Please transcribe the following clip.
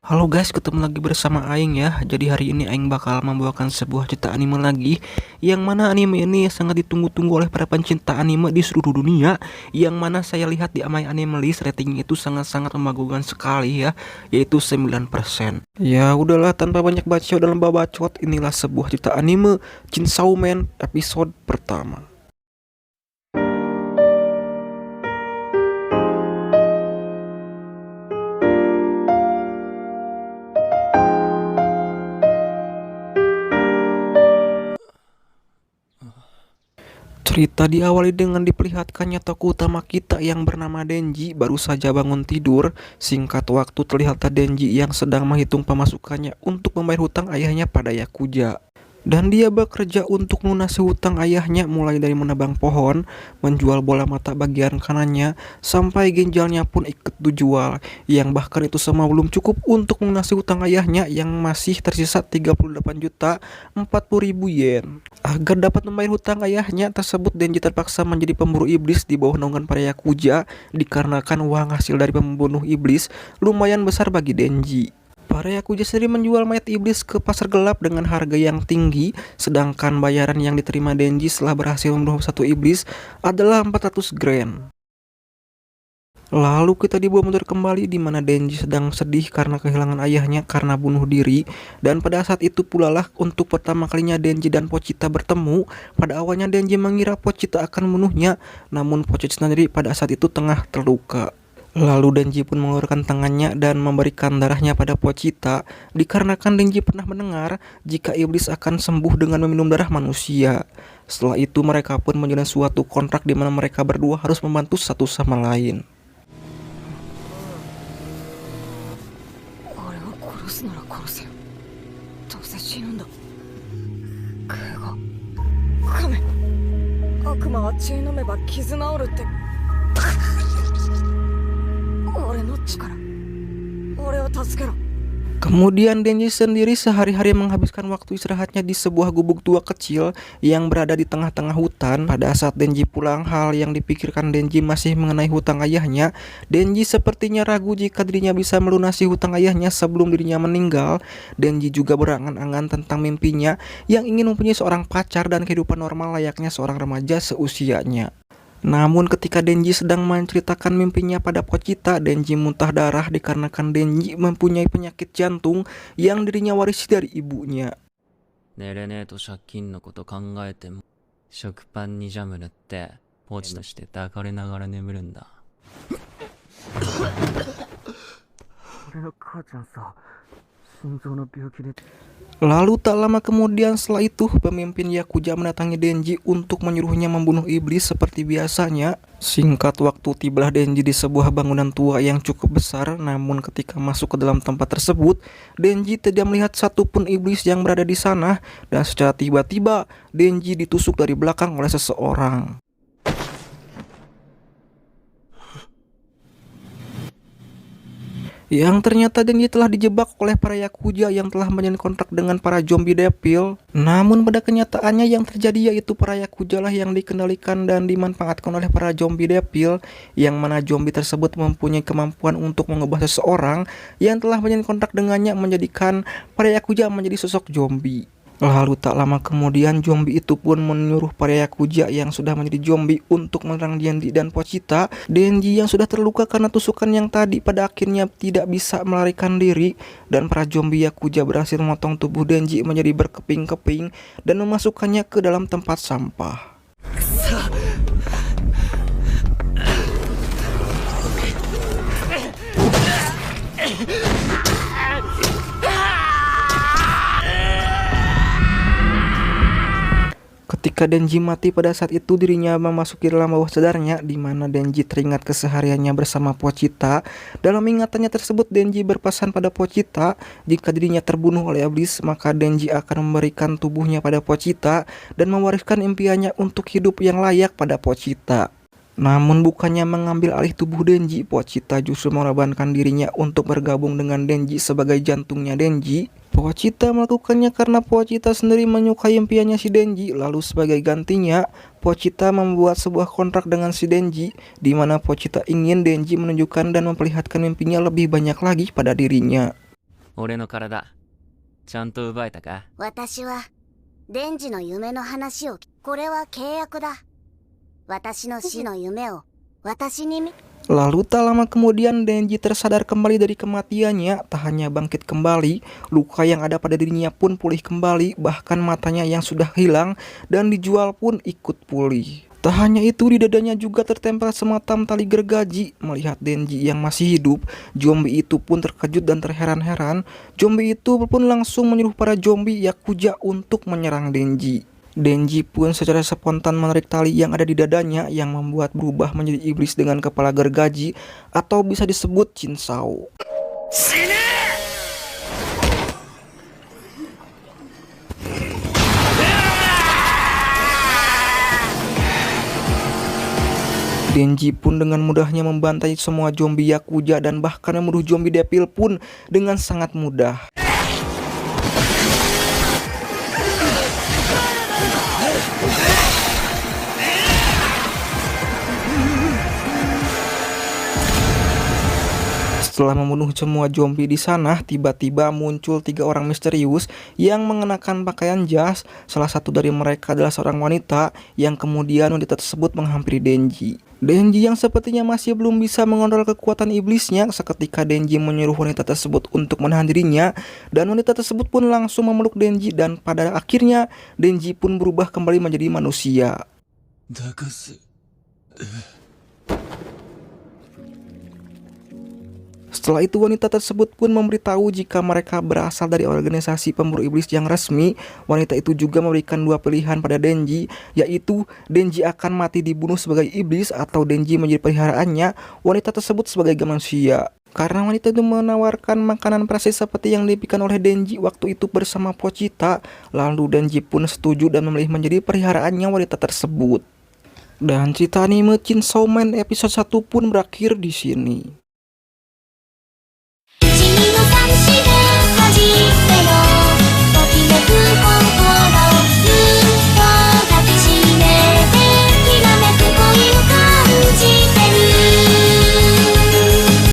Halo guys, ketemu lagi bersama Aing ya. Jadi hari ini Aing bakal membawakan sebuah cerita anime lagi, yang mana anime ini sangat ditunggu-tunggu oleh para pencinta anime di seluruh dunia. Yang mana saya lihat di My Anime List ratingnya itu sangat-sangat memagukan sekali ya, yaitu 9%. Ya udahlah, tanpa banyak bacot dalam babacot, inilah sebuah cerita anime Chainsaw Man episode pertama. Cerita diawali dengan diperlihatkannya tokoh utama kita yang bernama Denji baru saja bangun tidur. Singkat waktu terlihat Denji yang sedang menghitung pemasukannya untuk membayar hutang ayahnya pada Yakuza. Dan dia bekerja untuk melunasi hutang ayahnya, mulai dari menebang pohon, menjual bola mata bagian kanannya, sampai ginjalnya pun ikut dijual. Yang bahkan itu semua belum cukup untuk melunasi hutang ayahnya yang masih tersisa 38.040.000 yen. Agar dapat membayar hutang ayahnya tersebut, Denji terpaksa menjadi pemburu iblis di bawah naungan para Yakuza, dikarenakan uang hasil dari membunuh iblis lumayan besar bagi Denji. Para Yakuza sendiri menjual mayat iblis ke pasar gelap dengan harga yang tinggi, sedangkan bayaran yang diterima Denji setelah berhasil membunuh satu iblis adalah 400 grand. Lalu kita dibawa mundur kembali di mana Denji sedang sedih karena kehilangan ayahnya karena bunuh diri. Dan pada saat itu pula lah untuk pertama kalinya Denji dan Pochita bertemu. Pada awalnya Denji mengira Pochita akan membunuhnya, namun Pochita sendiri pada saat itu tengah terluka. Lalu Denji pun mengeluarkan tangannya dan memberikan darahnya pada Pochita, dikarenakan Denji pernah mendengar jika iblis akan sembuh dengan meminum darah manusia. Setelah itu mereka pun menjalin suatu kontrak di mana mereka berdua harus membantu satu sama lain. 俺を殺すなら殺せよ。どうせ死ぬんだ。クゴ、カメ、悪魔は血飲めば傷治るって。俺の力、俺を助けろ。 Kemudian Denji sendiri sehari-hari menghabiskan waktu istirahatnya di sebuah gubuk tua kecil yang berada di tengah-tengah hutan. Pada saat Denji pulang, hal yang dipikirkan Denji masih mengenai hutang ayahnya. Denji sepertinya ragu jika dirinya bisa melunasi hutang ayahnya sebelum dirinya meninggal. Denji juga berangan-angan tentang mimpinya yang ingin mempunyai seorang pacar dan kehidupan normal layaknya seorang remaja seusianya. Namun ketika Denji sedang menceritakan mimpinya pada Pochita, Denji muntah darah dikarenakan Denji mempunyai penyakit jantung yang dirinya warisi dari ibunya. 寝れねえと借金のこと考えても食パンにジャム塗ってポチとして抱かれながら眠るんだ。俺の母ちゃんさ、心臓の病気で。Lalu tak lama kemudian setelah itu, pemimpin Yakuza mendatangi Denji untuk menyuruhnya membunuh iblis seperti biasanya. Singkat waktu tibalah Denji di sebuah bangunan tua yang cukup besar, namun ketika masuk ke dalam tempat tersebut, Denji tidak melihat satupun iblis yang berada di sana, dan secara tiba-tiba Denji ditusuk dari belakang oleh seseorang. Yang ternyata Denji telah dijebak oleh para Yakuza yang telah menjalin kontrak dengan para zombie devil. Namun pada kenyataannya yang terjadi yaitu para Yakuza lah yang dikendalikan dan dimanfaatkan oleh para zombie devil, yang mana zombie tersebut mempunyai kemampuan untuk mengubah seseorang yang telah menjalin kontrak dengannya menjadikan para Yakuza menjadi sosok zombie. Lalu tak lama kemudian zombie itu pun menyuruh para Yakuza yang sudah menjadi zombie untuk menyerang Denji dan Pochita. Denji yang sudah terluka karena tusukan yang tadi pada akhirnya tidak bisa melarikan diri, dan para zombie Yakuza berhasil memotong tubuh Denji menjadi berkeping-keping dan memasukkannya ke dalam tempat sampah. Ketika Denji mati pada saat itu, dirinya memasuki dalam bawah sadarnya, di mana Denji teringat kesehariannya bersama Pochita. Dalam ingatannya tersebut, Denji berpesan pada Pochita jika dirinya terbunuh oleh iblis, maka Denji akan memberikan tubuhnya pada Pochita dan mewariskan impiannya untuk hidup yang layak pada Pochita. Namun bukannya mengambil alih tubuh Denji, Pochita justru mengorbankan dirinya untuk bergabung dengan Denji sebagai jantungnya Denji. Pochita melakukannya karena Pochita sendiri menyukai impiannya si Denji. Lalu sebagai gantinya, Pochita membuat sebuah kontrak dengan si Denji, di mana Pochita ingin Denji menunjukkan dan memperlihatkan mimpinya lebih banyak lagi pada dirinya. 俺の体、ちゃんと奪えたか？私はデンジの夢の話を、これは契約だ。私の死の夢を私にLalu tak lama kemudian Denji tersadar kembali dari kematiannya. Tak hanya bangkit kembali, luka yang ada pada dirinya pun pulih kembali. Bahkan matanya yang sudah hilang dan dijual pun ikut pulih. Tak hanya itu, di dadanya juga tertempel semacam tali gergaji. Melihat Denji yang masih hidup, zombie itu pun terkejut dan terheran-heran. Zombie itu pun langsung menyuruh para zombie Yakuza untuk menyerang Denji. Denji pun secara spontan menarik tali yang ada di dadanya yang membuat berubah menjadi iblis dengan kepala gergaji atau bisa disebut Chinsao. Denji pun dengan mudahnya membantai semua zombie Yakuza dan bahkan membunuh zombie Devil pun dengan sangat mudah. Setelah membunuh semua zombie di sana, tiba-tiba muncul 3 orang misterius yang mengenakan pakaian jas. Salah satu dari mereka adalah seorang wanita yang kemudian wanita tersebut menghampiri Denji. Denji yang sepertinya masih belum bisa mengontrol kekuatan iblisnya, seketika Denji menyuruh wanita tersebut untuk menahan dirinya dan wanita tersebut pun langsung memeluk Denji dan pada akhirnya Denji pun berubah kembali menjadi manusia. Setelah itu wanita tersebut pun memberitahu jika mereka berasal dari organisasi pemburu iblis yang resmi. Wanita itu juga memberikan 2 pilihan pada Denji, yaitu Denji akan mati dibunuh sebagai iblis atau Denji menjadi peliharaannya wanita tersebut sebagai manusia. Karena wanita itu menawarkan makanan persis seperti yang diberikan oleh Denji waktu itu bersama Pochita, lalu Denji pun setuju dan memilih menjadi peliharaannya wanita tersebut. Dan cerita anime Chainsaw Man episode 1 pun berakhir di sini. 君の寂しげ